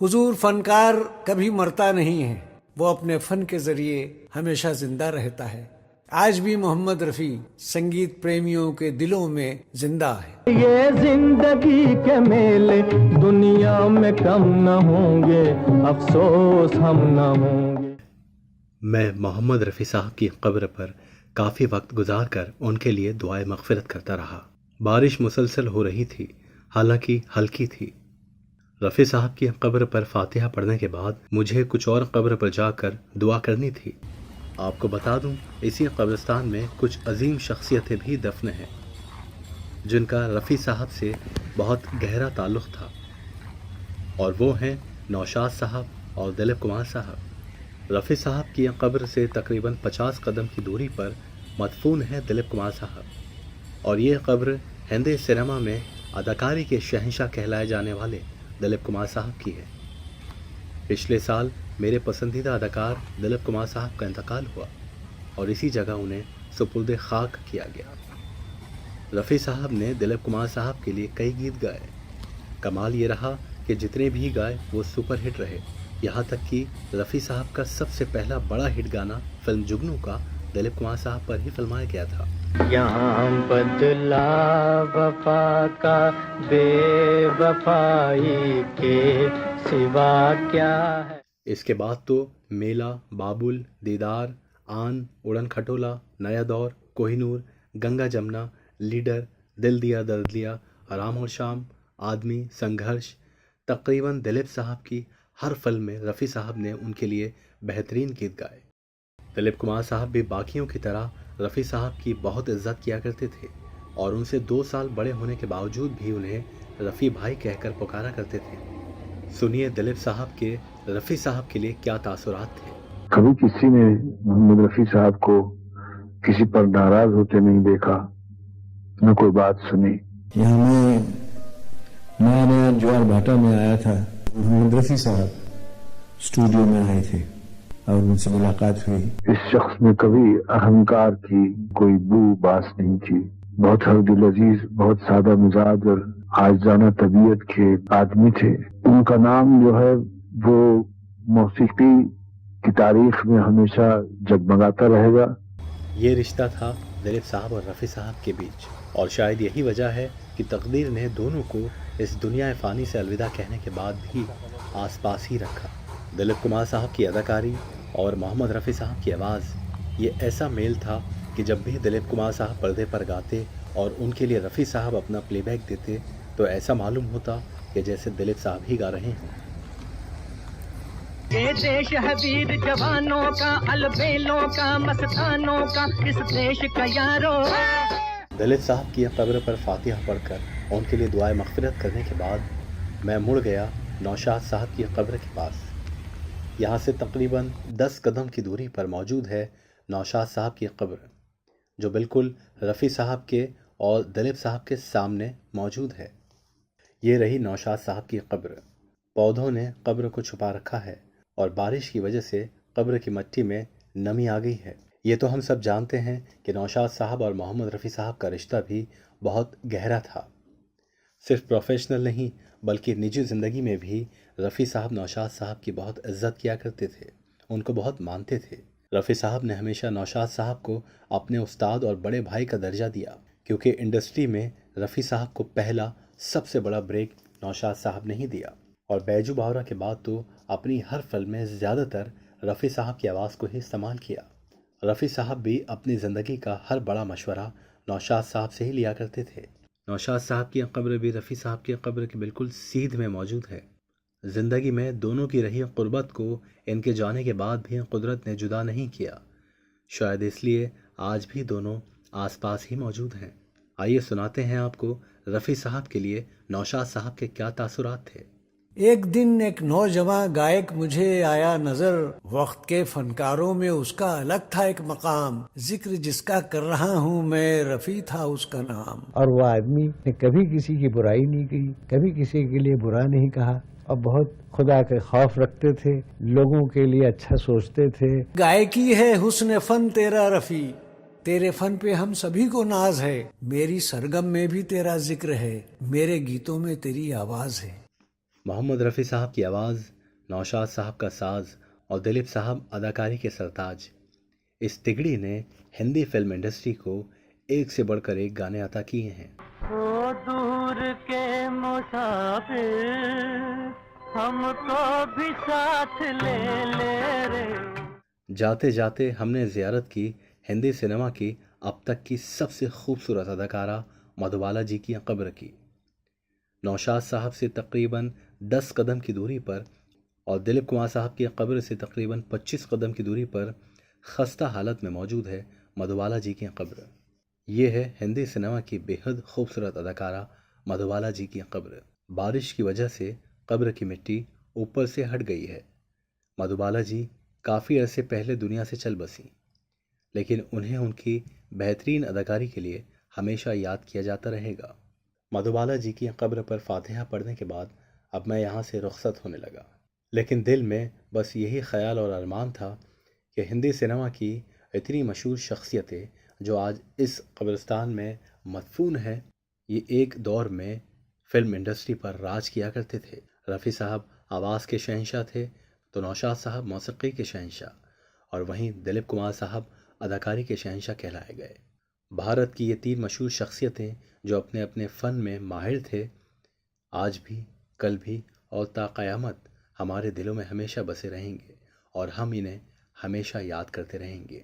हुजूर फनकार कभी मरता नहीं है, वो अपने फन के जरिए हमेशा जिंदा रहता है। आज भी मोहम्मद रफ़ी संगीत प्रेमियों के दिलों में जिंदा है। ये जिंदगी के मेले दुनिया में कम न होंगे, अफसोस हम न होंगे। मैं मोहम्मद रफ़ी साहब की कब्र पर काफ़ी वक्त गुजारकर उनके लिए दुआए मग़फ़िरत करता रहा। बारिश मुसलसल हो रही थी, हालांकि हल्की थी। रफ़ी साहब की कब्र पर फातिहा पढ़ने के बाद मुझे कुछ और कब्र पर जाकर दुआ करनी थी। आपको बता दूं, इसी कब्रिस्तान में कुछ अजीम शख्सियतें भी दफन हैं जिनका रफ़ी साहब से बहुत गहरा ताल्लुक़ था, और वो हैं नौशाद साहब और दिलीप कुमार साहब। रफ़ी साहब की कब्र से तकरीबन 50 कदम की दूरी पर मदफून है दिलीप कुमार साहब, और ये कब्र हिंदी सिनेमा में अदाकारी के शहंशाह कहलाए जाने वाले दिलीप कुमार साहब की है। पिछले साल मेरे पसंदीदा अदाकार दिलीप कुमार साहब का इंतकाल हुआ और इसी जगह उन्हें सुपुर्द खाक किया गया। रफ़ी साहब ने दिलीप कुमार साहब के लिए कई गीत गाए। कमाल ये रहा कि जितने भी गाए वो सुपर हिट रहे, यहाँ तक कि रफ़ी साहब का सबसे पहला बड़ा हिट गाना फिल्म जुगनू का दिलीप कुमार साहब पर ही फिल्माया गया था। यहाँ बदला वफा का बेवफाई के सिवा क्या है। इसके बाद तो मेला, बाबुल, दीदार, आन, उड़न खटोला, नया दौर, कोहिनूर, गंगा जमुना, लीडर, दिल दिया दर्द लिया, आराम और शाम, आदमी, संघर्ष, तकरीबन दिलीप साहब की हर फिल्म में रफ़ी साहब ने उनके लिए बेहतरीन गीत गाए। दिलीप कुमार साहब भी बाकियों की तरह रफ़ी साहब की बहुत इज्जत किया करते थे और उनसे 2 साल बड़े होने के बावजूद भी उन्हें रफ़ी भाई कहकर पुकारा करते थे। सुनिए दिलीप साहब के रफ़ी साहब के लिए क्या तासुरात थे। कभी किसी ने मोहम्मद रफ़ी साहब को किसी पर नाराज होते नहीं देखा, न कोई बात सुनी। यहाँ मैं नया नया ज्वार भाटा में आया था, मोहम्मद रफ़ी साहब स्टूडियो में आए थे और उनसे मुलाकात हुई। इस शख्स में कभी अहंकार की कोई बू बास नहीं थी। बहुत हरदिल अजीज, बहुत सादा मिजाज और आजाना तबीयत के आदमी थे। उनका नाम जो है वो मौसीकी की तारीख में हमेशा जगमगाता रहेगा। ये रिश्ता था दिलीप साहब और रफ़ी साहब के बीच, और शायद यही वजह है कि तकदीर ने दोनों को इस दुनिया फ़ानी से अलविदा कहने के बाद भी आसपास ही रखा। दिलीप कुमार साहब की अदाकारी और मोहम्मद रफ़ी साहब की आवाज़, ये ऐसा मेल था कि जब भी दिलीप कुमार साहब पर्दे पर गाते और उनके लिए रफ़ी साहब अपना प्लेबैक देते तो ऐसा मालूम होता कि जैसे दिलीप साहब ही गा रहे हों। ये देश है वीर जवानों का, अलबेलों का, मस्तानों का, इस देश का यारो। दिलीप साहब की कब्र पर फातिहा पढ़कर उनके लिए दुआए मग़फ़िरत करने के बाद मैं मुड़ गया नौशाद साहब की कब्र के पास। यहाँ से तकरीबन 10 कदम की दूरी पर मौजूद है नौशाद साहब की कब्र, जो बिल्कुल रफ़ी साहब के और दिलीप साहब के सामने मौजूद है। ये रही नौशाद साहब की कब्र। पौधों ने कब्र को छुपा रखा है और बारिश की वजह से कब्र की मिट्टी में नमी आ गई है। ये तो हम सब जानते हैं कि नौशाद साहब और मोहम्मद रफ़ी साहब का रिश्ता भी बहुत गहरा था। सिर्फ प्रोफेशनल नहीं बल्कि निजी ज़िंदगी में भी रफ़ी साहब नौशाद साहब की बहुत इज्जत किया करते थे, उनको बहुत मानते थे। रफ़ी साहब ने हमेशा नौशाद साहब को अपने उस्ताद और बड़े भाई का दर्जा दिया, क्योंकि इंडस्ट्री में रफ़ी साहब को पहला सबसे बड़ा ब्रेक नौशाद साहब ने ही दिया, और बैजू बावरा के बाद तो अपनी हर फिल्म में ज़्यादातर रफ़ी साहब की आवाज़ को ही इस्तेमाल किया। रफ़ी साहब भी अपनी ज़िंदगी का हर बड़ा मशवरा नौशाद साहब से ही लिया करते थे। नौशाद साहब की कब्र भी रफ़ी साहब की कब्र के बिल्कुल सीध में मौजूद है। ज़िंदगी में दोनों की रही क़ुर्बत को इनके जाने के बाद भी कुदरत ने जुदा नहीं किया। शायद इसलिए आज भी दोनों आसपास ही मौजूद हैं। आइए सुनाते हैं आपको रफ़ी साहब के लिए नौशाद साहब के क्या तासुरात थे। एक दिन एक नौजवान गायक मुझे आया नजर, वक्त के फनकारों में उसका अलग था एक मकाम, जिक्र जिसका कर रहा हूँ मैं, रफ़ी था उसका नाम। और वो आदमी ने कभी किसी की बुराई नहीं की, कभी किसी के लिए बुरा नहीं कहा, और बहुत खुदा के खौफ रखते थे, लोगों के लिए अच्छा सोचते थे। गायकी है हुस्न फन तेरा रफ़ी, तेरे फन पे हम सभी को नाज है, मेरी सरगम में भी तेरा जिक्र है, मेरे गीतों में तेरी आवाज है। मोहम्मद रफ़ी साहब की आवाज़, नौशाद साहब का साज और दिलीप साहब अदाकारी के सरताज, इस तिगड़ी ने हिंदी फिल्म इंडस्ट्री को एक से बढ़कर एक गाने अता किए हैं। ओ दूर के मुसाफिर हमको भी साथ ले ले रे। जाते जाते हमने ज़ियारत की हिंदी सिनेमा की अब तक की सबसे खूबसूरत अदाकारा मधुबाला जी की कब्र की। नौशाद साहब से तकरीबन 10 कदम की दूरी पर और दिलीप कुमार साहब की कब्र से तकरीबन 25 कदम की दूरी पर खस्ता हालत में मौजूद है मधुबाला जी की कब्र। ये है हिंदी सिनेमा की बेहद खूबसूरत अदाकारा मधुबाला जी की कब्र। बारिश की वजह से कब्र की मिट्टी ऊपर से हट गई है। मधुबाला जी काफ़ी अरसे पहले दुनिया से चल बसी, लेकिन उन्हें उनकी बेहतरीन अदाकारी के लिए हमेशा याद किया जाता रहेगा। मधुबाला जी की कब्र पर फातिहा पढ़ने के बाद अब मैं यहाँ से रुखसत होने लगा, लेकिन दिल में बस यही ख्याल और अरमान था कि हिंदी सिनेमा की इतनी मशहूर शख्सियतें जो आज इस कब्रिस्तान में मदफून है, ये एक दौर में फिल्म इंडस्ट्री पर राज किया करते थे। रफ़ी साहब आवाज़ के शहंशाह थे तो नौशाद साहब मौसीकी के शहंशाह और वहीं दिलीप कुमार साहब अदाकारी के शहंशाह कहलाए गए। भारत की ये 3 मशहूर शख्सियतें जो अपने अपने फ़न में माहिर थे, आज भी, कल भी और ता क़यामत हमारे दिलों में हमेशा बसे रहेंगे और हम इन्हें हमेशा याद करते रहेंगे।